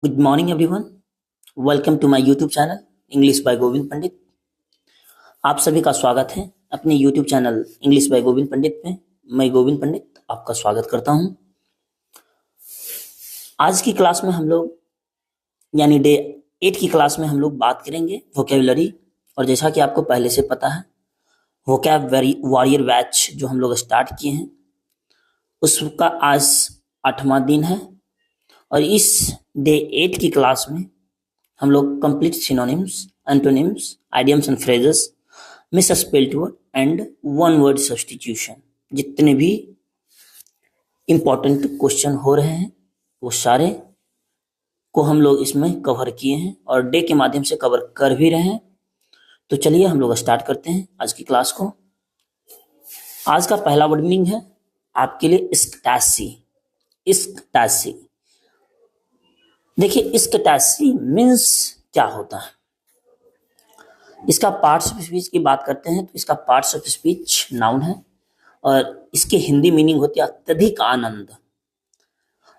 Good morning everyone. Welcome to my YouTube channel English by Govind Pandit. आप सभी का स्वागत है अपने YouTube channel English by Govind Pandit में। मैं गोविंद पंडित आपका स्वागत करता हूं। आज की क्लास में हम लोग यानी डे 8 की क्लास में हम लोग बात करेंगे वोकेबुलरी। और जैसा कि आपको पहले से पता है, वोकैबुलरी वॉरियर बैच जो हम लोग स्टार्ट किए हैं उसका आज 8वां दिन है। और इस डे 8 की क्लास में हम लोग complete synonyms, antonyms, idioms and phrases, misspelled word and one word substitution, जितने भी इंपॉर्टेंट क्वेश्चन हो रहे हैं वो सारे को हम लोग इसमें कवर किए हैं और डे के माध्यम से कवर कर भी रहे हैं। तो चलिए हम लोग स्टार्ट करते हैं आज की क्लास को। आज का पहला वर्ड मीनिंग है आपके लिए स्कैटासी। स्कैटासी, देखिए स्कैटासी मीन्स क्या होता है। इसका पार्ट्स ऑफ स्पीच की बात करते हैं तो इसका पार्ट्स ऑफ स्पीच नाउन है और इसकी हिंदी मीनिंग होती है अत्यधिक आनंद।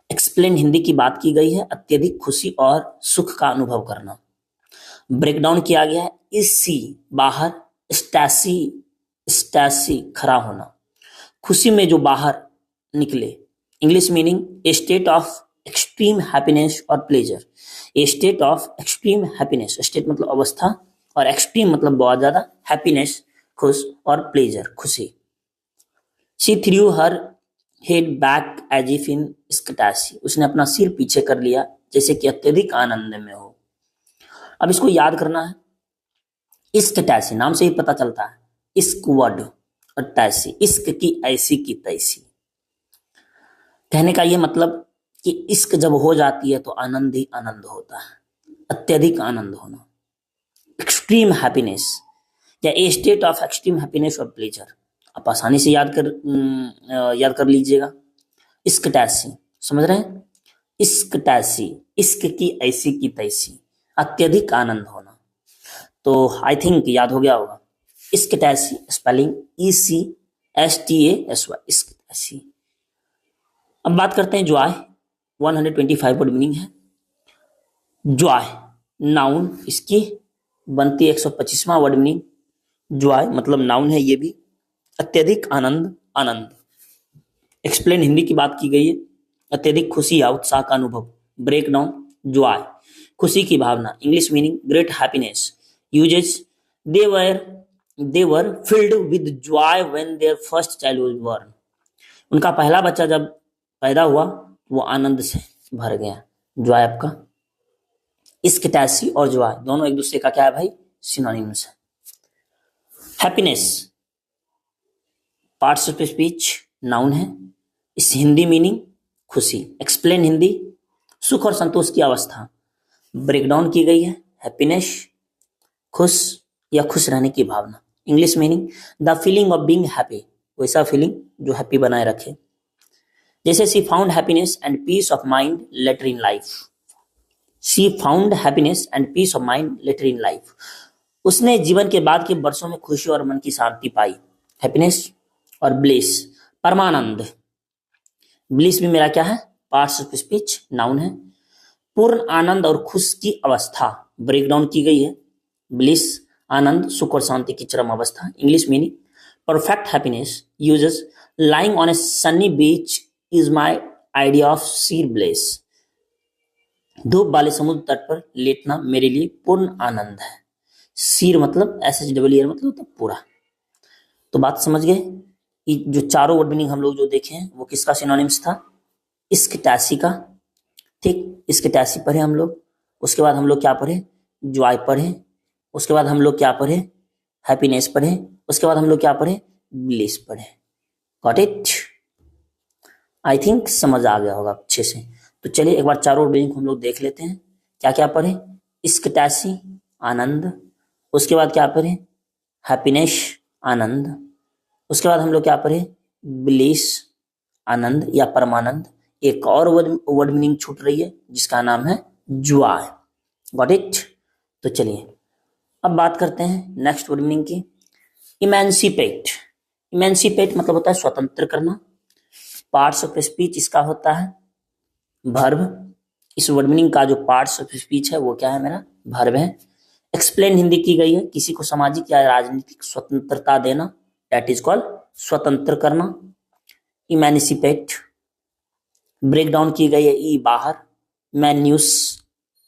एक्सप्लेन हिंदी की बात की गई है अत्यधिक खुशी और सुख का अनुभव करना। ब्रेक डाउन किया गया है इसी बाहर, स्टैसी, स्टैसी खड़ा होना, खुशी में जो बाहर निकले। English meaning a state of extreme happiness और pleasure. A state of extreme happiness, state मतलब अवस्था और एक्सट्रीम मतलब बहुत ज्यादा, हैप्पीनेस खुश और प्लेजर खुशी। She threw her head back as if in ecstasy, उसने अपना सिर पीछे कर लिया जैसे कि अत्यधिक आनंद में हो। अब इसको याद करना है। स्कैटासी नाम से ही पता चलता है, इश्क वर्ड और टैसी, इश्क की ऐसी की तैसी। कहने का ये मतलब कि इश्क जब हो जाती है तो आनंद ही आनंद होता है, अत्यधिक आनंद होना, एक्सट्रीम हैप्पीनेस या ए स्टेट ऑफ एक्सट्रीम हैप्पीनेस और प्लेजर। आप आसानी से याद कर लीजिएगा। स्कैटासी, समझ रहे हैं? स्कैटासी, इश्क की ऐसी की तैसी, अत्यधिक आनंद होना। तो आई थिंक याद हो गया होगा। स्कैटासी स्पेलिंग ECSTASY, स्कैटासी। अब बात करते हैं जॉय। 125 वर्ड मीनिंग है जॉय नाउन, इसकी बनती है 125वां वर्ड मीनिंग। जॉय मतलब नाउन है ये भी, अत्यधिक आनंद, आनंद। एक्सप्लेन हिंदी की बात की गई है अत्यधिक खुशी या उत्साह का अनुभव। ब्रेक डाउन जॉय खुशी की भावना। English meaning great happiness. Uses they were filled with joy when their first child was born। उनका पहला बच्चा जब पैदा हुआ वो आनंद से भर गया। जॉय आपका, स्कैटासी और जॉय दोनों एक दूसरे का क्या है भाई? सिनोनिम्स है। Happiness parts of speech noun है, इस हिंदी मीनिंग खुशी। एक्सप्लेन हिंदी सुख और संतोष की अवस्था। ब्रेक डाउन की गई है हैप्पीनेस खुश या खुश रहने की भावना। English meaning the feeling of being happy, वैसा फीलिंग जो हैप्पी बनाए रखे। जैसे she found happiness and peace of mind later in life. She found happiness and peace of mind later in life, उसने जीवन के बाद के वर्षों में खुशी और मन की शांति पाई। हैप्पीनेस और ब्लिस परमानंद। ब्लिस भी मेरा क्या है? पार्ट्स ऑफ स्पीच नाउन है, पूर्ण आनंद और खुश की अवस्था। ब्रेक डाउन की गई है ब्लिस आनंद, सुख और शांति की चरम अवस्था। English meaning perfect happiness uses lying on a sunny beach is my idea of sheer bliss. धूप वाले समुद्र तट पर लेटना मेरे लिए पूर्ण आनंद है। शीर मतलब SHEER मतलब होता पूरा। तो बात समझ गए? जो चारों वर्ड मीनिंग हम लोग जो देखे हैं वो किसका सिनोनिम्स था? स्कैटासी का। ठीक, स्कैटासी पढ़े हम लोग। उसके बाद हम लोग क्या पढ़े? जॉय पढ़े। उसके बाद हम लोग क्या पढ़े? हैप्पीनेस पढ़े। उसके बाद हम लोग क्या पढ़े? ब्लिस पढ़े। Got it? आई थिंक समझ आ गया होगा अच्छे से। तो चलिए एक बार चारों मीनिंग हम लोग देख लेते हैं। क्या क्या पढ़े? स्कैटासी आनंद, उसके बाद क्या पढ़े? हैप्पीनेस आनंद, उसके बाद हम लोग क्या पढ़े? ब्लिस आनंद या परमानंद। एक और वर्ड मीनिंग छूट रही है जिसका नाम है जॉय। Got it? तो चलिए अब बात करते हैं नेक्स्ट वर्ड मीनिंग की। इमेंसिपेट। इमेंसिपेट मतलब होता है स्वतंत्र करना। पार्ट्स ऑफ स्पीच इसका होता है वर्ब, इस वर्ड मीनिंग का जो पार्ट्स ऑफ स्पीच है वो क्या है, मेरा वर्ब है। एक्सप्लेन हिंदी की गई है, किसी को सामाजिक या राजनीतिक स्वतंत्रता देना, दैट इज कॉल्ड स्वतंत्र करना। इमेनिसिपेट, ब्रेक डाउन की गई है, ई बाहर, मैन्यूस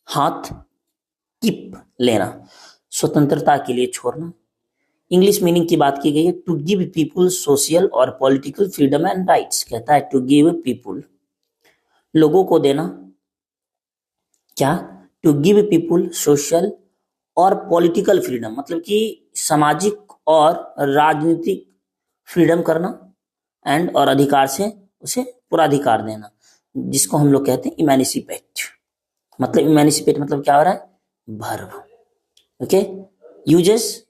हाथ, कीप लेना, स्वतंत्रता के लिए छोड़ना। इंग्लिश मीनिंग की बात की गई है, टू गिव पीपुल सोशल और पॉलिटिकल फ्रीडम एंड राइट्स, कहता है टू गिव पीपुल, लोगों को देना, क्या, टू गिव पीपुल सोशल और पॉलिटिकल फ्रीडम, मतलब कि सामाजिक और राजनीतिक फ्रीडम करना, एंड और अधिकार से उसे पूरा अधिकार देना, जिसको हम लोग कहते हैं इमेनिसिपेट। मतलब इमेनिसिपेट मतलब क्या हो रहा है, verb. Okay, uses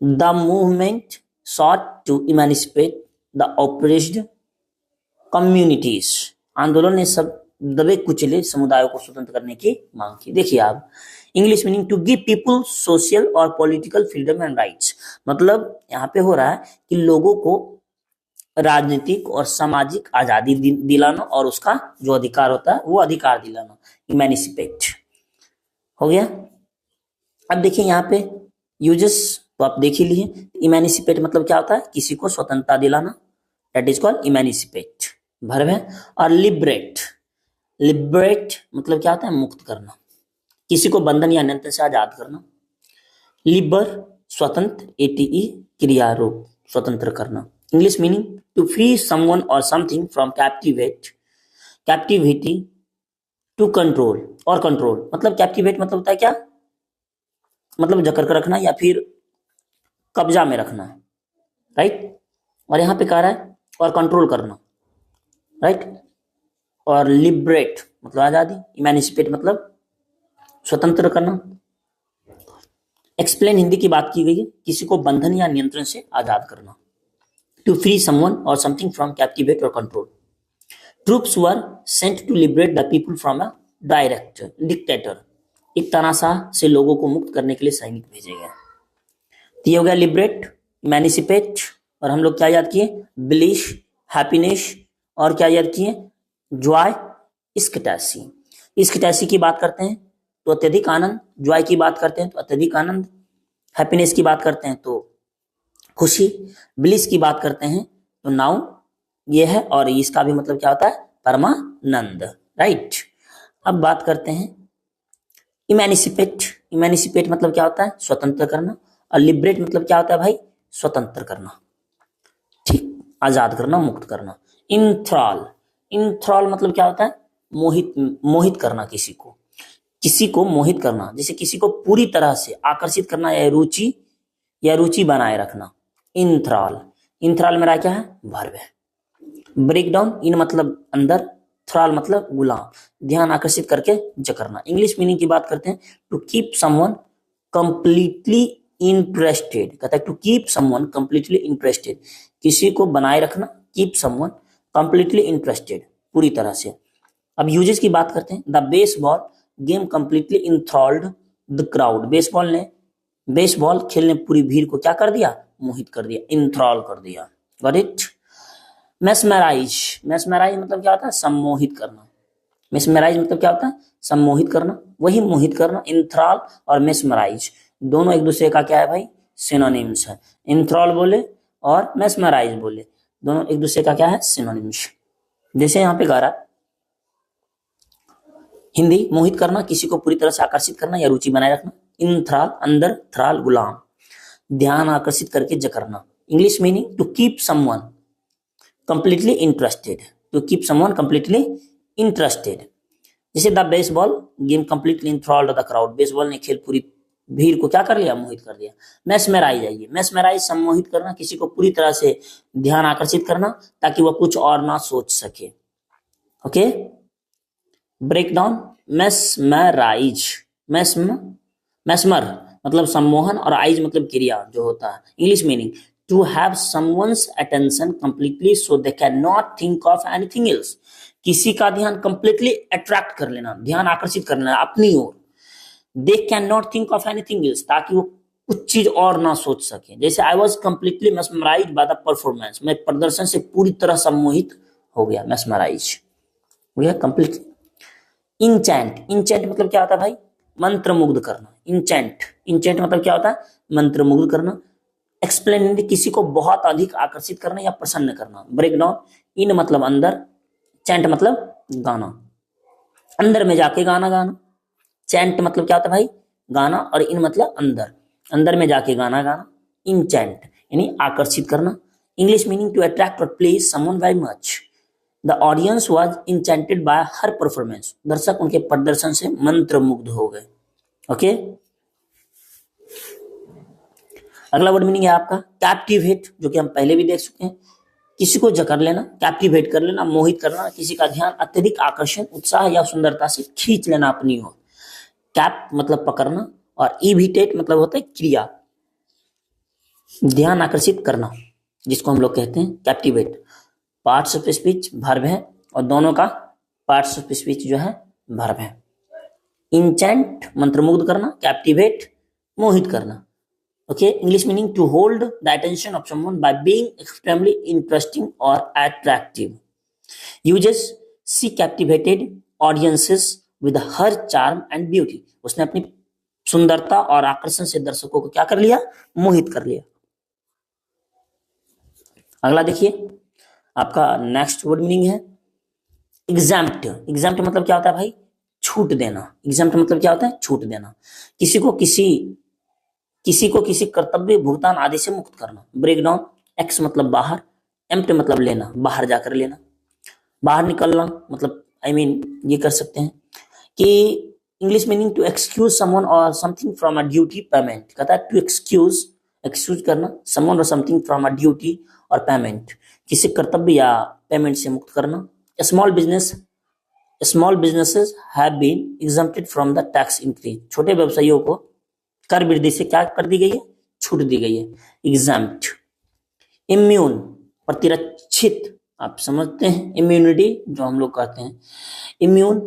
the movement sought to emancipate the oppressed communities, आंदोलन ने सब दबे कुचले समुदायों को स्वतंत्र करने की मांग की। देखिए आप, English meaning to give people social और पॉलिटिकल फ्रीडम एंड राइट्स, मतलब यहाँ पे हो रहा है कि लोगों को राजनीतिक और सामाजिक आजादी दिलाना और उसका जो अधिकार होता है वो अधिकार दिलाना, इमेनिसिपेट हो गया। अब देखिए यहाँ पे यूजेस तो आप देख ही लिए, इमेनिसिपेट मतलब क्या होता है, किसी को स्वतंत्रता दिलाना, दैट इज कॉल्ड इमेनिसिपेट, वर्ब है। और लिबरेट, लिबरेट मतलब क्या होता है, मुक्त करना, किसी को बंधन या नियंत्रण से आजाद करना। लिबर स्वतंत्र, एटीई क्रिया रूप, स्वतंत्र करना। English meaning to free someone और something from captivate, captivity, to control और कंट्रोल, मतलब कैप्टिवेट मतलब होता है क्या, मतलब जकड़ कर रखना या फिर कब्जा में रखना, राइट। और यहां पे कह रहा है और कंट्रोल करना, राइट। और लिबरेट मतलब आजादी, इमेनिसिपेट मतलब स्वतंत्र करना। एक्सप्लेन हिंदी की बात की गई है, किसी को बंधन या नियंत्रण से आजाद करना, टू फ्री समवन और समथिंग फ्रॉम कैप्टिवेट और control. Troops were sent to liberate the people from a direct dictator, एक तानाशाह से लोगों को मुक्त करने के लिए सैनिक भेजे गए। तो ये हो गया लिबरेट, इमेनिसिपेट, और हम लोग क्या याद किए, ब्लिश, हैप्पीनेस, और क्या याद किए, जॉय, इस्कटैसी। इस्कटैसी की बात करते हैं तो अत्यधिक आनंद, जॉय की बात करते हैं तो अत्यधिक आनंद, हैप्पीनेस की बात करते हैं तो खुशी, ब्लिस की बात करते हैं तो नाउन ये है, और इसका भी मतलब क्या होता है, परमानंद, राइट। अब बात करते हैं इमेनिसिपेट, इमेनिसिपेट मतलब क्या होता है, स्वतंत्र करना, और लिबरेट मतलब क्या होता है भाई, स्वतंत्र करना, ठीक, आजाद करना, मुक्त करना। इंथ्रॉल, इंथ्रॉल मतलब क्या होता है, मोहित, मोहित करना, किसी को मोहित करना, जैसे किसी को पूरी तरह से आकर्षित करना या रुचि बनाए रखना, इंथ्रॉल। इंथ्रॉल मेरा क्या है, वर्ब है। ब्रेक डाउन, इन मतलब अंदर, थ्रॉल मतलब गुलाम, ध्यान आकर्षित करके जकड़ना। इंग्लिश मीनिंग की बात करते हैं, to keep someone completely interested, कहता है to keep someone completely interested, किसी को बनाए रखना, कीप समवन कंप्लीटली इंटरेस्टेड, पूरी तरह से। अब यूजेस की बात करते हैं, the baseball game completely enthralled the crowd, baseball खेलने पूरी भीड़ को क्या कर दिया, मोहित कर दिया, इंथ्रॉल कर दिया, गॉट इट। मेस्मराइज, मेस्मराइज मतलब क्या होता है, सम्मोहित करना, मेस्मराइज मतलब क्या होता है, सम्मोहित करना, वही मोहित करना। इंथ्रॉल और मेस्मराइज दोनों एक दूसरे का क्या है भाई, सिनोनिम्स है। इंथ्रॉल बोले और मेस्मराइज बोले, दोनों एक दूसरे का क्या है, सिनोनिम्स। जैसे यहाँ पे कह रहा, हिंदी मोहित करना, किसी को पूरी तरह से आकर्षित करना या रुचि बनाए रखना। इंथ्रॉल अंदर, थ्रॉल गुलाम, ध्यान आकर्षित करके जकड़ना। English meaning to keep someone completely interested, to keep someone completely interested. जैसे the baseball game completely enthralled the crowd, baseball ने खेल पूरी भीड़ को क्या कर लिया, मोहित कर दिया। मेस्मराइज, आइए, मेस्मराइज सम्मोहित करना, किसी को पूरी तरह से ध्यान आकर्षित करना ताकि वह कुछ और ना सोच सके। Okay, break down, mesmerize, mesmer मतलब सम्मोहन, और आइज मतलब क्रिया जो होता है। English meaning to have someone's attention completely so they can not think of anything else, किसी का ध्यान कंप्लीटली अट्रैक्ट कर लेना, ध्यान आकर्षित कर लेना अपनी ओर। They can not think of anything else, ताकि वो कुछ चीज और ना सोच सके। जैसे I was completely mesmerized by the performance, मैं प्रदर्शन से पूरी तरह सम्मोहित हो गया, मेस्मराइज हो गया कंप्लीटली। इंचैंट, इंचैंट मतलब क्या होता है भाई? मंत्र मुग्ध करना। इंचैंट, इंचैंट मतलब क्या होता है? मंत्र मुग्ध करना। एक्सप्लेन हिंदी, किसी को बहुत अधिक आकर्षित करना या प्रसन्न करना। ब्रेक डाउन, इन मतलब अंदर, चैंट मतलब गाना, अंदर में जाके गाना गाना। चैंट मतलब क्या होता है भाई? गाना, और इन मतलब अंदर, अंदर में जाके गाना गाना। इन चैंट यानी आकर्षित करना। इंग्लिश मीनिंग टू अट्रैक्ट और please someone very much. The audience was enchanted bye her performance, दर्शक उनके प्रदर्शन से मंत्र मुग्ध हो गए। ओके, अगला वर्ड मीनिंग है आपका कैप्टिवेट, जो कि हम पहले भी देख चुके हैं। किसी को जकड़ लेना, कैप्टिवेट कर लेना, मोहित करना, किसी का ध्यान अत्यधिक आकर्षण, उत्साह या सुंदरता से खींच लेना अपनी ओर। कैप मतलब पकड़ना, और इविटेट मतलब होता है क्रिया, ध्यान आकर्षित करना, जिसको हम लोग कहते हैं captivate. Parts of speech verb है, और दोनों का पार्ट्स ऑफ स्पीच जो है वर्ब है। इंचेंट मंत्रमुग्ध करना, कैप्टिवेट मोहित करना। Okay, English meaning to hold the attention of someone by being extremely interesting और attractive. Uses she captivated audiences with her charm and beauty. उसने अपनी सुंदरता और आकर्षण से दर्शकों को क्या कर लिया? मोहित कर लिया। अगला देखिए, आपका नेक्स्ट वर्ड मीनिंग है एग्जैम्प्ट। एग्जैम्प्ट मतलब क्या होता है भाई? छूट देना। एग्जैम्प्ट मतलब क्या होता है? छूट देना, किसी को किसी कर्तव्य, भुगतान आदि से मुक्त करना। ब्रेक डाउन, एक्स मतलब बाहर, एम्प्ट मतलब लेना, बाहर जाकर लेना, बाहर निकलना, मतलब ये कर सकते हैं कि English meaning to excuse someone और something from a duty payment. कहता है टू एक्सक्यूज करना समवन और समथिंग फ्रॉम अ ड्यूटी और पेमेंट, किसी कर्तव्य या पेमेंट से मुक्त करना। Small businesses have been exempted from the tax increase. छोटे व्यवसायियों को कर वृद्धि से क्या कर दी गई है? छूट दी गई है, एग्जम्प्ट। इम्यून प्रतिरक्षित, आप समझते हैं, इम्यूनिटी जो हम लोग कहते हैं। इम्यून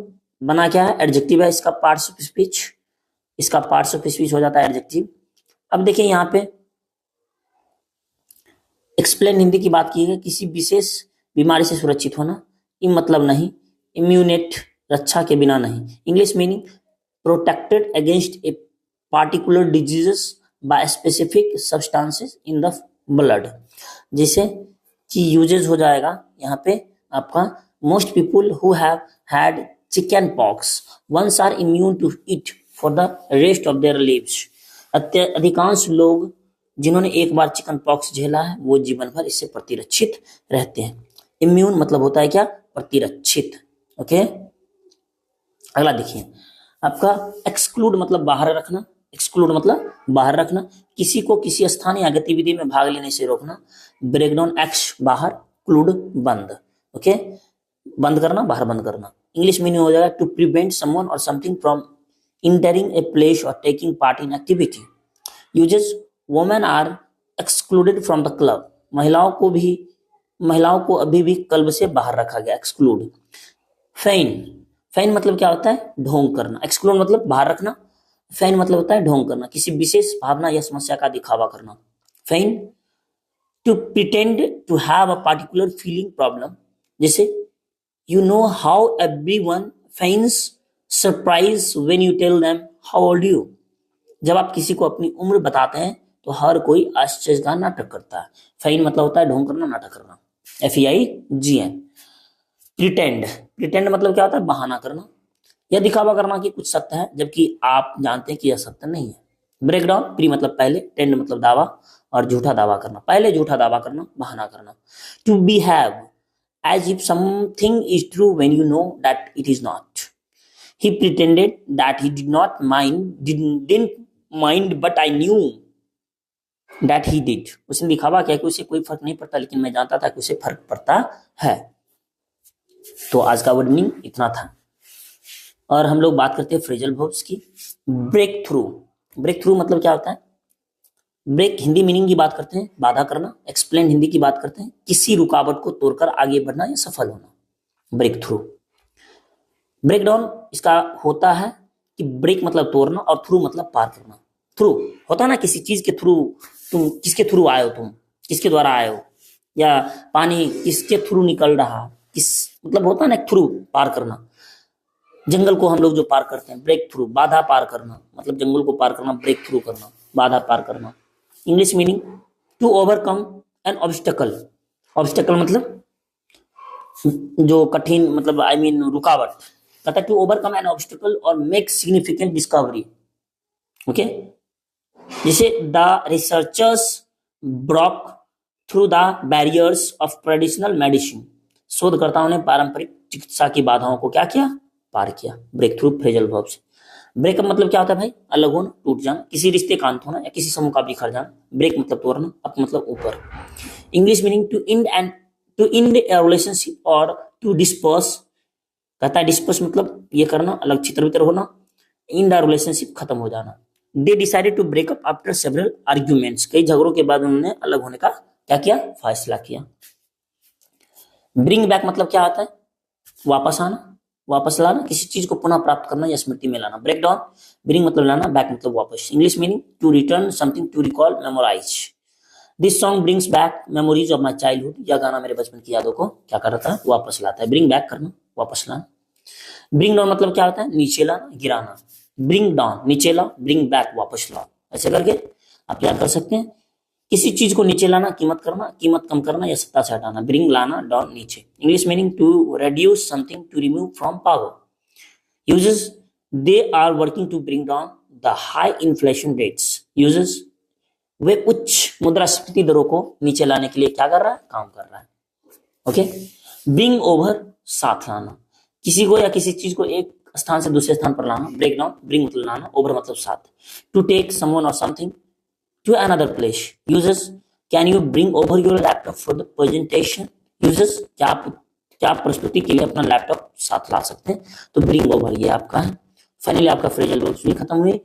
बना क्या है? एडजेक्टिव है, इसका पार्ट्स ऑफ स्पीच, इसका पार्ट्स ऑफ स्पीच हो जाता है एडजेक्टिव। अब देखिए यहाँ पे एक्सप्लेन हिंदी की बात की है, किसी विशेष बीमारी से सुरक्षित होना, इम मतलब नहीं, इम्यूनेट रक्षा के बिना नहीं। English meaning protected against a particular diseases by specific substances in the blood. जिसे कि यूजेज हो जाएगा यहाँ पे आपका most people who have had chicken pox once are immune to it for the rest of their lives. अधिकांश लोग जिन्होंने एक बार चिकन पॉक्स झेला है वो जीवन भर इससे प्रतिरक्षित रहते हैं। इम्यून मतलब होता है क्या? प्रतिरक्षित। ओके, अगला देखिए आपका एक्सक्लूड मतलब बाहर रखना। एक्सक्लूड मतलब बाहर रखना, किसी को किसी स्थान या गतिविधि में भाग लेने से रोकना। ब्रेकडाउन, एक्स बाहर, क्लूड बंद। ओके, बंद करना, बाहर बंद करना। इंग्लिश मीनिंग हो जाएगा टू प्रिवेंट समवन और something from entering a place और taking part in activity. Uses women are excluded from the club. महिलाओं को अभी भी क्लब से बाहर रखा गया, एक्सक्लूड। फेन, फेन मतलब क्या होता है? ढोंग करना। एक्सक्लूड मतलब बाहर रखना, फेन मतलब होता है ढोंग करना, किसी विशेष भावना या समस्या का दिखावा करना। Feign, to pretend to have a particular feeling problem, जैसे you know how everyone feigns surprise when you tell them how old you. जब आप किसी को अपनी उम्र बताते हैं तो हर कोई आश्चर्य का नाटक करता है। फेन मतलब होता है ढोंग करना, नाटक करना, FEIGN। प्रिटेंड, प्रिटेंड मतलब क्या होता है? बहाना करना या दिखावा करना कि कुछ सत्य है जबकि आप जानते हैं कि यह सत्य नहीं है। ब्रेकडाउन, प्री मतलब पहले, टेंड मतलब दावा, और झूठा दावा करना, पहले झूठा दावा करना, बहाना करना। To behave as if something is true when you know that it is not. He pretended that he didn't mind but I knew that he did. उसने दिखावा किया कि उसे कोई फर्क नहीं पड़ता, लेकिन मैं जानता था कि उसे फर्क पड़ता है। तो आज का वर्ड मीनिंग इतना था, और हम लोग बात करते हैं फ्रेजल वर्ब्स की। ब्रेक थ्रू, ब्रेक थ्रू मतलब क्या होता है? ब्रेक हिंदी मीनिंग की बात करते हैं, बाधा करना। एक्सप्लेन हिंदी की बात करते हैं, किसी रुकावट को तोड़कर आगे बढ़ना या सफल होना, ब्रेक थ्रू। ब्रेक डाउन इसका होता है कि ब्रेक मतलब तोड़ना और थ्रू मतलब पार करना। थ्रू होता है ना, किसी चीज के थ्रू, तुम किसके थ्रू आए हो, तुम किसके द्वारा आए हो, या पानी किसके थ्रू निकल रहा, किस मतलब होता है ना थ्रू, पार करना। जंगल को हम लोग जो पार करते हैं, ब्रेक थ्रू, बाधा पार करना, मतलब जंगल को पार करना, ब्रेक थ्रू करना, बाधा पार करना। English meaning to overcome an obstacle. Obstacle मतलब जो कठिन, मतलब आई मीन रुकावट। कहता है टू ओवरकम एन ऑब्स्टेकल और मेक सिग्निफिकेंट डिस्कवरी। ओके, जैसे the researchers broke through the barriers of traditional medicine. शोधकर्ताओं ने पारंपरिक चिकित्सा की बाधाओं को क्या किया, पार किया। ब्रेक थ्रू फ्रेजल वर्ब से। ब्रेकअप मतलब क्या होता है भाई, अलग होना, टूट जाना, किसी रिश्ते का अंत होना या किसी समूह का बिखर जाना। ब्रेक मतलब तोड़ना, अप मतलब ऊपर। English meaning to end a relationship और टू डिस्पर्स। कहता है डिस्पर्स मतलब ये करना, अलग छितर बितर होना, इन द रिलेशनशिप खत्म हो जाना। They decided to break up after several arguments. कई झगड़ों के बाद उन्होंने अलग होने का क्या किया, फैसला किया। ब्रिंग बैक मतलब क्या आता है, वापस आना, वापस लाना, किसी चीज को पुनः प्राप्त करना या स्मृति में लाना। ब्रेक डाउन, ब्रिंग मतलब लाना, बैक मतलब वापस। English meaning to return something, to recall, memorize. This song brings back memories of my childhood. यह गाना मेरे बचपन की यादों को क्या करता है, वापस लाता है। ब्रिंग बैक करना, वापस लाना। ब्रिंग डाउन मतलब क्या होता है, नीचे लाना, गिराना। ब्रिंग डाउन नीचे ला, ब्रिंग बैक वापस ला। ऐसे करके आप क्या कर सकते हैं, किसी चीज को नीचे लाना, कीमत करना, कीमत कम करना या सत्ता से हटाना। ब्रिंग लाना, डाउन नीचे। English meaning to reduce something, to remove from power. Uses they are working to bring down the high inflation rates. Uses वे उच्च मुद्रास्फीति दरों को नीचे लाने के लिए क्या कर रहा है, काम कर रहा है। ओके, ब्रिंग ओवर साथ लाना, किसी को या किसी चीज को एक स्थान से दूसरे स्थान पर लाना। ब्रेक डाउन, ब्रिंग मतलब लाना, ओवर मतलब साथ। टू टेक समवन और something to another place. Uses, can you bring over your laptop for the presentation? Uses, क्या आप प्रस्तुति के लिए अपना लैपटॉप साथ ला सकते हैं, तो bring over ये आपका है। फाइनली आपका फ्रेजल वर्ब्स भी खत्म हुए।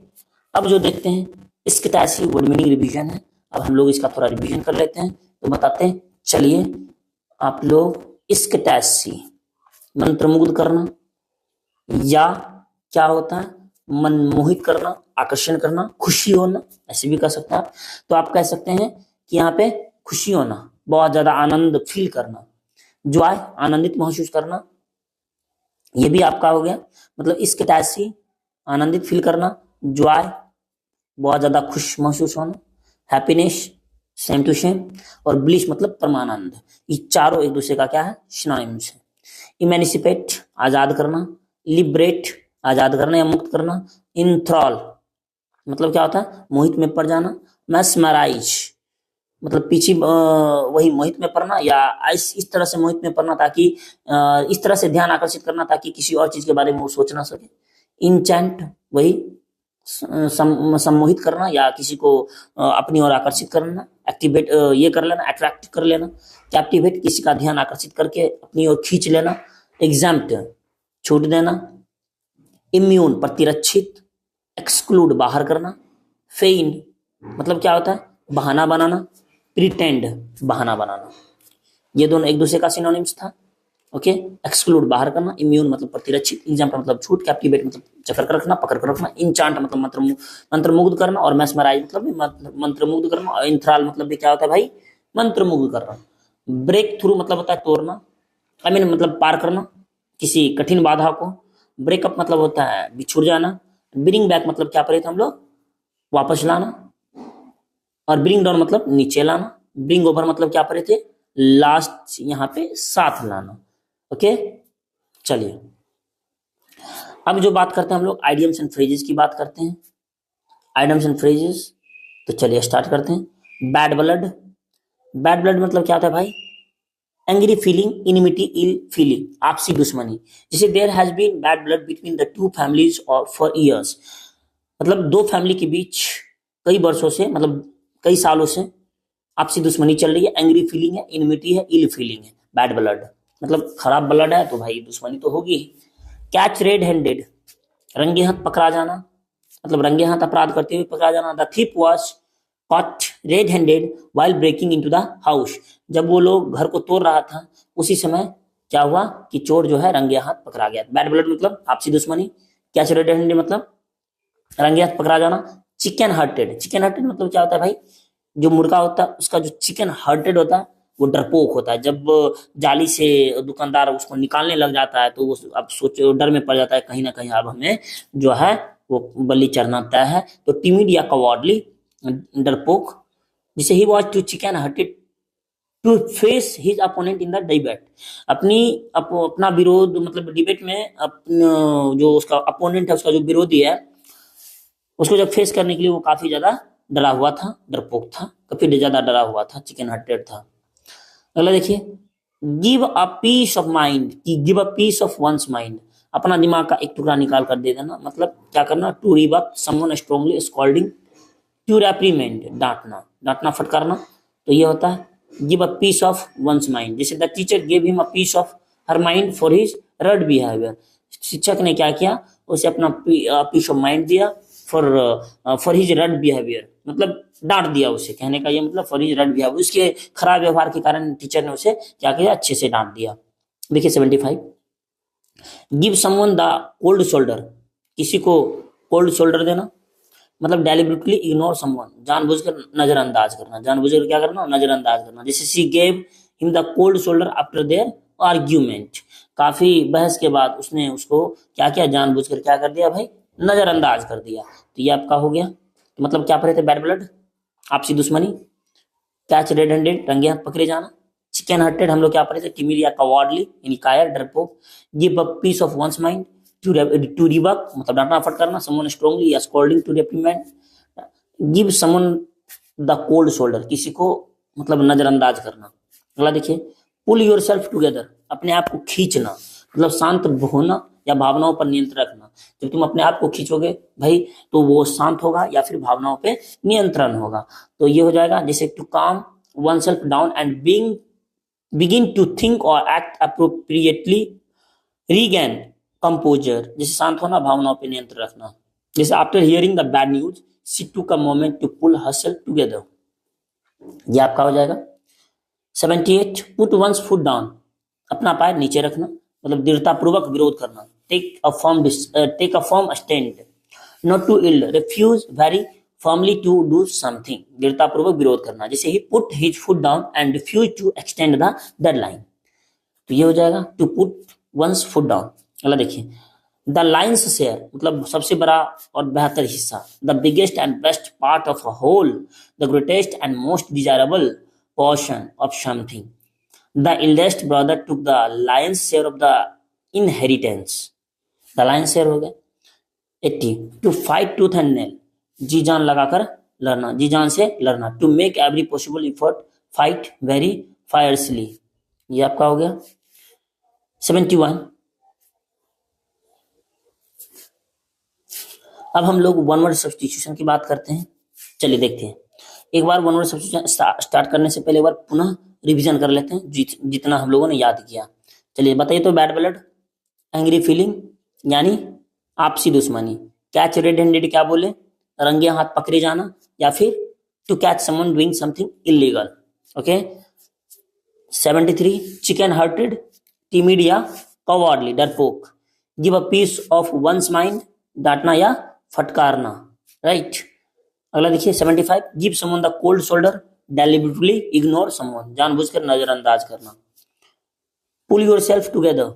अब जो देखते हैं इसके तैसी वर्ड मीनिंग रिवीजन है। अब हम लोग इसका थोड़ा रिवीजन कर लेते हैं, तो बताते हैं। चलिए आप लोग, इसके तैसी मंत्रमुग्ध करना, या क्या होता है, मनमोहित करना, आकर्षण करना, खुशी होना, ऐसे भी कर सकते हैं आप। तो आप कह सकते हैं कि यहाँ पे खुशी होना, बहुत ज्यादा आनंद फील करना, जॉय आनंदित महसूस करना, ये भी आपका हो गया। मतलब इसके तैसी आनंदित फील करना, जॉय बहुत ज्यादा खुश महसूस होना, हैप्पीनेस सेम टू सेम, और ब्लिस मतलब परमानंद। ये चारों एक दूसरे का क्या है, सिनोनिम्स है। इमेनिसिपेट आजाद करना, लिबरेट आजाद करना या मुक्त करना, इंथ्रॉल मतलब क्या होता है, मोहित में पड़ जाना, मैस्मराइज मतलब पीछे वही मोहित में पड़ना, या इस तरह से मोहित में पड़ना ताकि इस तरह से ध्यान आकर्षित करना ताकि किसी और चीज के बारे में वो सोच ना सके। इंचैंट वही सम्मोहित करना या किसी को अपनी ओर आकर्षित करना। एक्टिवेट ये कर लेना, अट्रैक्ट कर लेना। कैप्टिवेट किसी का ध्यान आकर्षित करके अपनी ओर खींच लेना। एग्जाम्प्ट छूट देना। इम्यून प्रतिरक्षित। एक्सक्लूड बाहर करना। फेइन मतलब क्या होता है, बहाना बनाना। प्रिटेंड बहाना बनाना। ये दोनों एक दूसरे का सिनोनिम्स था। ओके, एक्सक्लूड बाहर करना, इम्यून मतलब प्रतिरक्षित, एग्जाम्पल मतलब छूट, कैप्टिवेट मतलब जकड़ कर रखना, पकड़ कर रखना, इंचांट मतलब मंत्रमुग्ध करना, और मैस्मराइज मतलब मंत्रमुग्ध करना, और इंथ्राल मतलब भी क्या होता है भाई, मंत्रमुग्ध करना। ब्रेक थ्रू मतलब होता है तोड़ना, आई मीन मतलब पार करना किसी कठिन बाधा को। ब्रेकअप मतलब होता है बिछुड़ जाना। ब्रिंग बैक मतलब क्या पढ़े थे हम लोग, वापस लाना। और ब्रिंग डाउन मतलब नीचे लाना। ब्रिंग ओवर मतलब क्या पढ़े थे, लास्ट यहाँ पे साथ लाना। ओके, चलिए अब जो बात करते हैं हम लोग आइडियम्स एंड फ्रेजेस की बात करते हैं। आइडियम्स एंड फ्रेजेस, तो चलिए स्टार्ट करते हैं। Bad blood. बैड ब्लड मतलब क्या होता है भाई, angry feeling, enmity, ill feeling, आपसी दुश्मनी। जैसे there has been bad blood between the two families और फॉर ईयर्स, मतलब दो फैमिली के बीच कई वर्षों से, मतलब कई सालों से आपसी दुश्मनी चल रही है। एंग्री फीलिंग है, इनिमिटी है, इल फीलिंग है। बैड ब्लड मतलब खराब ब्लड है तो भाई दुश्मनी तो होगी ही। कैच रेड हैंडेड, रंगे हाथ पकड़ा जाना, मतलब रंगे हाथ अपराध करते हुए पकड़ा जाना। The thief was caught red handed while breaking into the house, जब वो लोग घर को तोड़ रहा था उसी समय क्या हुआ कि चोर जो है रंगे हाथ पकड़ा गया। बैड ब्लड मतलब आपसी दुश्मनी। कैच रेड हैंडेड मतलब रंगे हाथ पकड़ा जाना। चिकन हार्टेड, चिकन हार्टेड मतलब क्या होता है भाई, जो मुर्गा होता है उसका जो चिकन हार्टेड होता है वो डरपोक होता है। जब जाली से दुकानदार उसको निकालने लग जाता है तो वो अब सोचे डर में पड़ जाता है, कहीं ना कहीं अब हमें जो है वो बलि चढ़ना तय है। तो टिमिड या कवर्डली, डरपोक, जिसे he was too chicken hearted to face his opponent in the debate, अपना विरोध मतलब डिबेट में अपना जो उसका अपोनेंट है, उसका जो विरोधी है, उसको जब फेस करने के लिए वो काफी ज्यादा डरा हुआ था, डरपोक था, काफी ज्यादा डरा हुआ था, चिकन हर्टेड था। अगला देखिए, give a piece of mind, कि give a piece of one's mind, अपना दिमाग का एक टुकड़ा निकाल कर दे देना, मतलब क्या करना, to rebuke someone strongly scolding, to reprimand, डांटना, डांटना फटकारना, तो ये होता है give a piece of one's mind. जैसे the teacher gave him a piece of her mind for his rude behaviour, शिक्षक ने क्या किया, उसे अपना पीस ऑफ माइंड दिया फॉर हिज रड बिहेवियर, मतलब डांट दिया उसे, कहने का ये मतलब फॉर हिज रड बिहेवियर, उसके खराब व्यवहार के कारण टीचर ने उसे क्या किया, अच्छे से डांट दिया। देखिए 75, give someone the cold shoulder, किसी को कोल्ड शोल्डर देना, मतलब डेलिबरेटली इग्नोर समवन, जानबूझकर नजरअंदाज करना, जानबूझकर क्या करना, नजरअंदाज करना। जैसे सी gave him the cold shoulder after their argument, काफी बहस के बाद उसने उसको क्या किया, जानबूझकर क्या कर दिया भाई, नजरअंदाज कर दिया। तो ये आपका हो गया, तो मतलब क्या पढ़े थे, बैड ब्लड, आपसी दुश्मनी, कैच रेड हैंडेड, रंगे हाथ पकड़े जाना, चिकन हर्टेड हम लोग क्या पढ़े थे, टिमिड या कवर्डली यानी कायर, डरपोक, give a piece of one's mind, to rebuke मतलब डांटना फटकारना, समवन स्ट्रांगली या scolding, to reprimand, give someone the cold shoulder, किसी को मतलब नजरअंदाज करना। अगला देखिए, पुल योरसेल्फ टुगेदर, अपने आप को खींचना, मतलब शांत होना या भावनाओं पर नियंत्रण रखना। जब तुम अपने आप को खींचोगे भाई तो वो शांत होगा या फिर भावनाओं पे नियंत्रण होगा। तो ये हो जाएगा जैसे to calm oneself down and begin to think और एक्ट अप्रोप्रिएटली, रीगेन कंपोजर, जैसे शांत होना, भावनाओं पे नियंत्रण रखना। जैसे after hearing the bad news she took a moment to pull herself together, ये आपका हो जाएगा। 78, पुट वंस फुट डाउन, अपना पैर नीचे रखना, मतलब दृढ़तापूर्वक विरोध करना, take a firm stand, not to yield, refuse very firmly to do something, दृढ़तापूर्वक विरोध करना। जैसे he put his foot down and refuse to extend the deadline, तो ये हो जाएगा to put one's foot down. अगला देखिए, द लाइन्स शेयर, मतलब सबसे बड़ा और बेहतर हिस्सा, the biggest and best part of a whole, the greatest and most desirable portion of something, the eldest brother took the lion's share of the inheritance, the lion's share हो गया। 80, to fight tooth and nail, जी जान लगाकर लड़ना, जी जान से लड़ना, to make every possible effort, fight very fiercely, ये आपका हो गया। 71, अब हम लोग वन वर्ड सब्स्टिट्यूशन की बात करते हैं। चलिए देखते हैं, एक बार वन वर्ड सब्स्टिट्यूशन स्टार्ट करने से पहले एक बार पुनः रिवीजन कर लेते हैं जितना हम लोगों ने याद किया। चलिए बताइए तो, बैड ब्लड, एंग्री फीलिंग यानी आपसी दुश्मनी, कैच रेड हैंडेड क्या बोले, रंगे हाथ पकड़े जाना, या फिर to catch someone doing something illegal. Okay. 73, chicken hearted, timid या कवर्डली, डरपोक, give a piece of one's mind, डांटना या फटकारना, राइट। अगला देखिए 75, give someone the cold shoulder, deliberately ignore someone, जानबूझकर नजरअंदाज करना। पुल योरसेल्फ टुगेदर,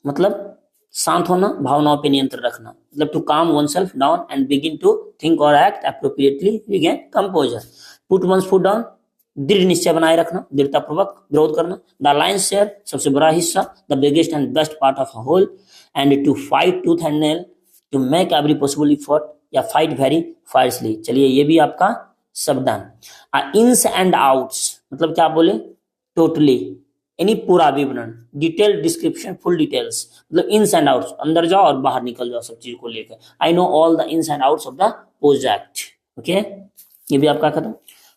मतलब शांत होना, भावनाओं पे नियंत्रण रखना, मतलब to calm oneself down and begin to think और act appropriately, regain composure. Put one's foot down, दृढ़ निश्चय बनाए रखना, दृढ़तापूर्वक विरोध करना। द लायंस शेयर, सबसे बड़ा हिस्सा, the biggest and best part of a whole, and to fight tooth and nail, to make every possible effort या फाइट वेरी फायरसली। चलिए ये भी आपका शब्दान। इन्स एंड आउट्स, मतलब क्या बोले, टोटली यानी पूरा विवरण, डिटेल डिस्क्रिप्शन, फुल डिटेल्स, मतलब इन्स एंड आउट्स, अंदर जाओ और बाहर निकल जाओ सब चीज को लेकर। I know all the ins and outs of the project. Okay, ये भी आपका खत्म।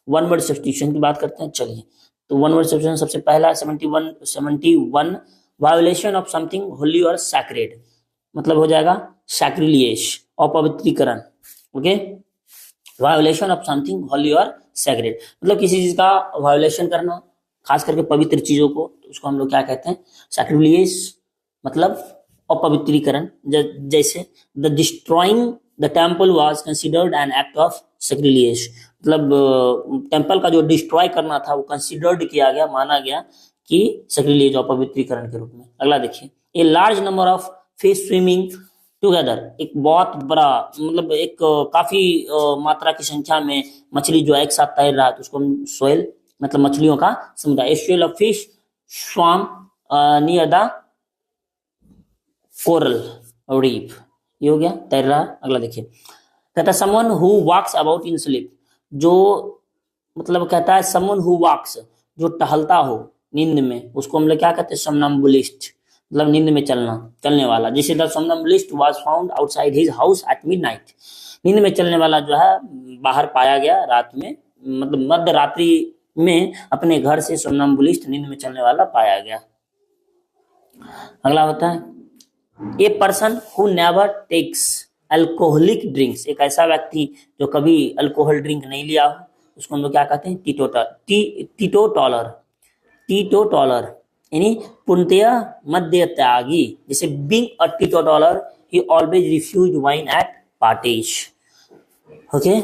वन वर्ड सब्स्टिट्यूशन की बात करते हैं। चलिए तो वन वर्ड सब्स्टिट्यूशन सबसे पहला 71 वायोलेशन ऑफ समथिंग होली और सैक्रेड, मतलब हो जाएगा सैक्रिलिएश, अपवित्रीकरण। Okay, violation of something holy और सैक्रेड, मतलब किसी चीज का वायोलेशन करना, खास करके पवित्र चीजों को, तो उसको हम लोग क्या कहते हैं, सैक्रिलिएश, मतलब अपवित्रीकरण। जैसे the destroying the temple was considered an act of sacrilegious, मतलब टेम्पल का जो डिस्ट्रॉय करना था वो कंसिडर्ड किया गया, माना गया कि सैक्रिलियज और पवित्रीकरण के रूप में। अगला देखिए, ए large number of fish swimming together, एक बहुत बड़ा मतलब एक काफी मात्रा की संख्या में मछली जो है एक साथ तैर रहा है तो उसको सोयल मतलब मछलियों का समुदाय। एस्ट्रियल of fish swam near the coral reef, ये हो गया तैर रहा। अगला देखिए, कहता है someone who walks about in sleep, जो मतलब कहता है समवन हु वॉक्स, जो टहलता हो नींद में, उसको हम लोग क्या कहते हैं, सोमनम्बुलिस्ट, मतलब नींद में चलने वाला। जैसे the somnambulist was found outside his house at midnight, नींद में चलने वाला जो है बाहर पाया गया रात में, मतलब मध्य रात्रि में अपने घर से सोमनम्बुलिस्ट नींद में चलने वाला पाया गया। अगला होता है a person who never takes alcoholic drinks, एक ऐसा व्यक्ति जो कभी अल्कोहल ड्रिंक नहीं लिया हो, उसको हम लोग क्या कहते हैं, टीटोटॉलर, यानी पूर्णतया मद्य त्यागी। जैसे being a teetotaller he always refuse wine at parties. Okay,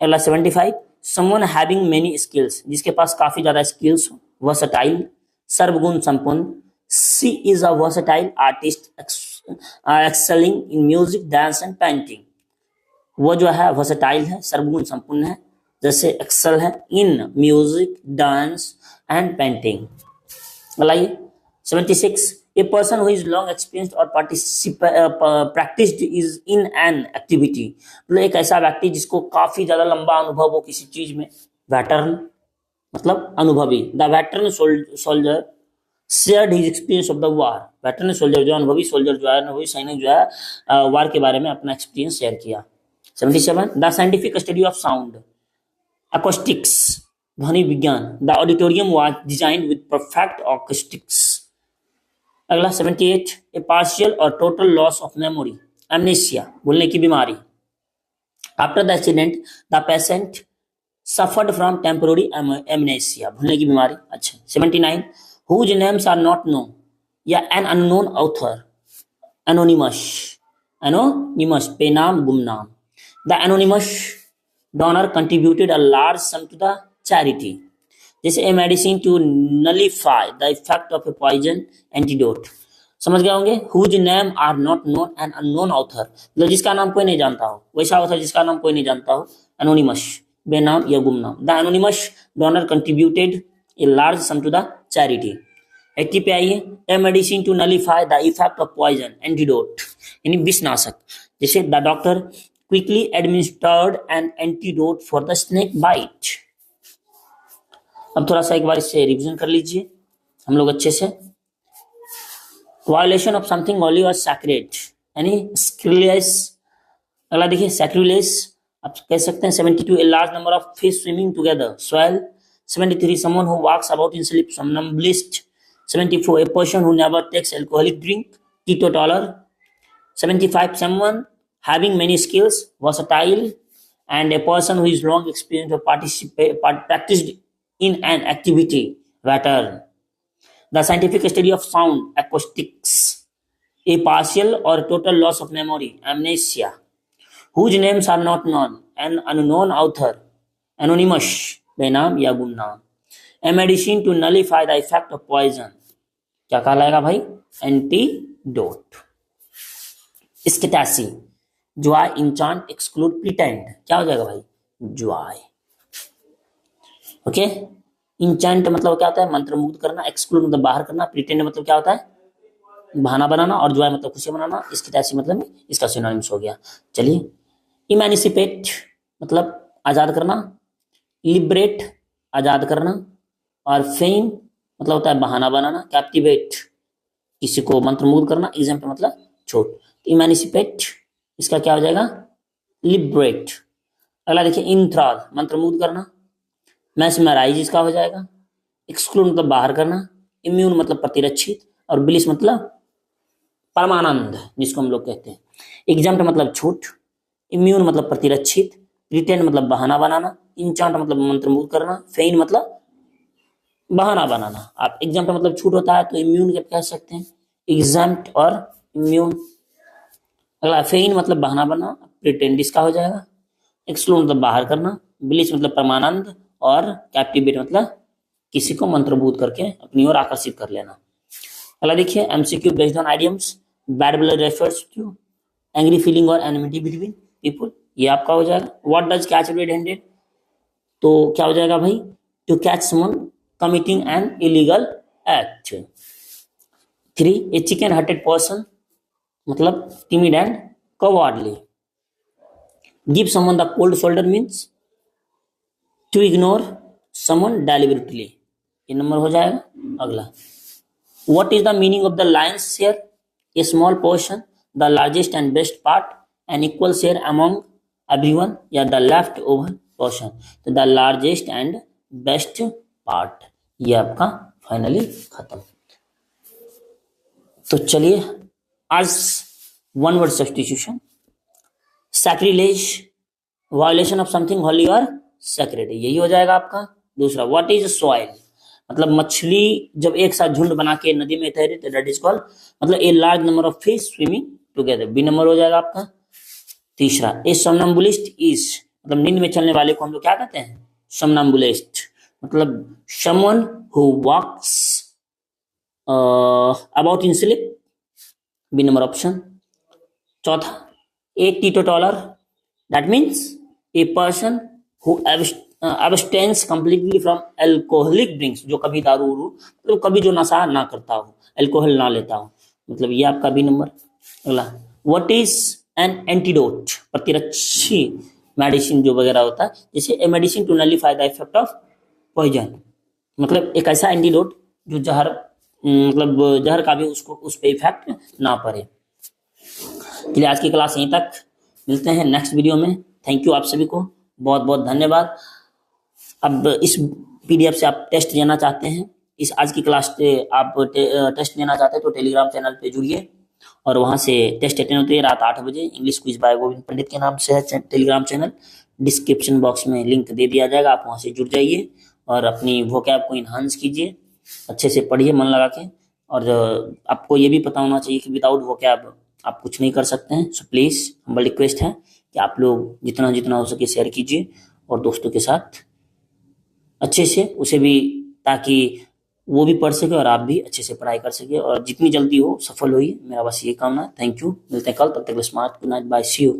अगला 75, समवन हैविंग मेनी स्किल्स, जिसके पास काफी ज्यादा स्किल्स हो, वर्सटाइल, सर्वगुण संपन्न। She is a versatile artist excelling in music, dance and painting. वो जो है वर्सटाइल है, सर्वगुण संपन्न है, जैसे एक्सेल है in music, dance and painting. बताइए 76, a person who is long experienced और practised is in an activity, मतलब एक ऐसा व्यक्ति जिसको काफी ज्यादा लंबा अनुभव हो किसी चीज में। वेटरन मतलब अनुभवी। The veteran soldier shared his experience of the war, veteran soldier जो अनुभवी सोल्जर जो है, अनुभवी सैनिक जो है वार के बारे में अपना एक्सपीरियंस शेयर किया। 77, the scientific study of sound acoustics, ध्वनि विज्ञान। The auditorium was designed with perfect acoustics। अगला 78, ए पार्शियल और total loss of memory, amnesia, भूलने की बीमारी। After the accident the patient suffered from temporary amnesia, भूलने की बीमारी। अच्छा 79, whose names are not known, या an unknown author, anonymous, बेनाम गुमनाम। The anonymous donor contributed a large sum to the charity। जैसे a medicine to nullify the effect of a poison antidote, समझ गए होंगे। whose name are not known, an unknown author, मतलब जिसका नाम कोई नहीं जानता हो, वैसा author जिसका नाम कोई नहीं जानता हो, anonymous, बेनाम या गुमनाम। The anonymous donor contributed a large sum to the charity। 80 पे आइए, a medicine to nullify the effect of poison antidote, यानी विषनाशक। जैसे the doctor quickly administered an antidote for the snake bite. अब थोड़ा सा एक बार इससे रिवीजन कर लीजिए हम लोग अच्छे से। वायोलेशन ऑफ समथिंग होली और सैक्रेड, यानी स्क्रिलेस। अगला देखिए सैक्रिलेस, आप कह सकते हैं। 72, a large number of fish swimming together, swell. 73, someone who walks about in sleep, somnambulist। 74, a person who never takes alcoholic drink, teetotaler। 75, someone having many skills, versatile, and a person who is long experienced or practiced in an activity, veteran. The scientific study of sound, acoustics, a partial or total loss of memory, amnesia, whose names are not known, an unknown author, anonymous, बेनाम या गुमनाम। A medicine to nullify the effect of poison, क्या कहलाएगा भाई, antidote. Ecstasy, joy, enchant, exclude, pretend, क्या हो जाएगा भाई, Joy. Okay, enchant मतलब क्या होता है, मंत्र मुग्ध करना, एक्सक्लूड मतलब बाहर करना, प्रिटेंड मतलब क्या होता है, बहाना बनाना, और जॉय मतलब खुशी मनाना। स्केटासी मतलब इसका सिनोनिम्स हो गया। चलिए, इमेनिसिपेट मतलब आजाद करना, लिबरेट आजाद करना, और फेन मतलब होता है बहाना बनाना, कैप्टिवेट किसी को मंत्रमुग्ध करना, एग्जाम्पट मतलब छोट। इमेनिसिपेट इसका क्या हो जाएगा, लिबरेट। अगला देखिए इंथ्राल मंत्रमुग्ध करना, मैस्मराइज इसका हो जाएगा, एक्सक्लूड मतलब बाहर करना, इम्यून मतलब प्रतिरक्षित, और ब्लिस मतलब परमानंद जिसको हम लोग कहते हैं। एग्जाम्पट मतलब छूट, इम्यून मतलब प्रतिरक्षित, प्रिटेंड मतलब बहाना बनाना, इंचांट मतलब मंत्रमुग्ध करना, फेन मतलब बहाना बनाना। आप एग्जाम्पट मतलब छूट होता है तो इम्यून क्या कह सकते हैं, एग्जाम्प्ट और इम्यून। अगला फेन मतलब बहाना बना, प्रिटेंड इसका हो जाएगा। एक्सक्लूड मतलब बाहर करना, ब्लिस मतलब परमानंद, और कैप्टिवेट मतलब किसी को मंत्रभूत करके अपनी ओर आकर्षित कर लेना। अगला देखिए, MCQ based on idioms. Bad blood refers to angry feeling और एनिमिटी बिटवीन पीपल, ये आपका हो जाएगा। What does catch red handed, तो क्या हो जाएगा भाई, to catch someone committing an illegal act. 3, a chicken hearted person मतलब timid and cowardly. Give someone the cold shoulder means to ignore someone deliberately, ये नंबर हो जाएगा। अगला, what is the meaning of the lion's share, a small portion, the largest and best part, an equal share among everyone, या the left over portion, तो the largest and best part, ये आपका finally खत्म। तो चलिए आज one word substitution. Sacrilege, violation of something holy और sacred, यही हो जाएगा आपका। दूसरा, व्हाट इज सॉइल, मतलब मछली जब एक साथ झुंड बना के नदी में तैरे तो दैट इज कॉल्ड, मतलब a large number of fish swimming together, B number हो जाएगा आपका। तीसरा, ए सोमनम्बुलिस्ट इज, मतलब नींद में चलने वाले को हम लोग क्या कहते हैं, सोमनम्बुलिस्ट, मतलब someone who walks about in sleep, B number option. चौथा, a teetotaller, that means a person who abstains completely from alcoholic drinks, जो कभी दारू मतलब कभी जो नशा ना करता हो, अल्कोहल ना लेता हो, मतलब ये आपका बी नंबर। अगला, व्हाट इज एन एंटीडोट, प्रतिरक्षी मेडिसिन जो वगैरह होता है, जैसे a medicine to nullify the effect of poison, मतलब एक ऐसा एंटीडोट जो जहर मतलब जहर का भी उसको उस पर इफेक्ट ना पड़े। चलिए आज की क्लास यहीं तक, मिलते हैं नेक्स्ट वीडियो में। थैंक यू आप सभी को, बहुत बहुत धन्यवाद। अब इस पीडीएफ से आप टेस्ट लेना चाहते हैं, इस आज की क्लास से आप टेस्ट लेना चाहते हैं तो टेलीग्राम चैनल पे जुड़िए और वहां से टेस्ट अटेंड होती है रात 8 बजे। इंग्लिश क्विज बाय गोविंद पंडित के नाम से है टेलीग्राम चैनल, डिस्क्रिप्शन बॉक्स में लिंक दे दिया जाएगा, आप वहां से जुड़ जाइए और अपनी वोकैब को इन्हांस कीजिए, अच्छे से पढ़िए मन लगा के। और आपको ये भी पता होना चाहिए कि विदाउट वोकैब आप कुछ नहीं कर सकते हैं। सो प्लीज हम्बल रिक्वेस्ट है कि आप लोग जितना जितना हो सके शेयर कीजिए और दोस्तों के साथ अच्छे से उसे भी, ताकि वो भी पढ़ सके और आप भी अच्छे से पढ़ाई कर सके और जितनी जल्दी हो सफल होइए, मेरा बस ये कामना है। थैंक यू, मिलते हैं कल, तब तक smart, good night, bye, see you.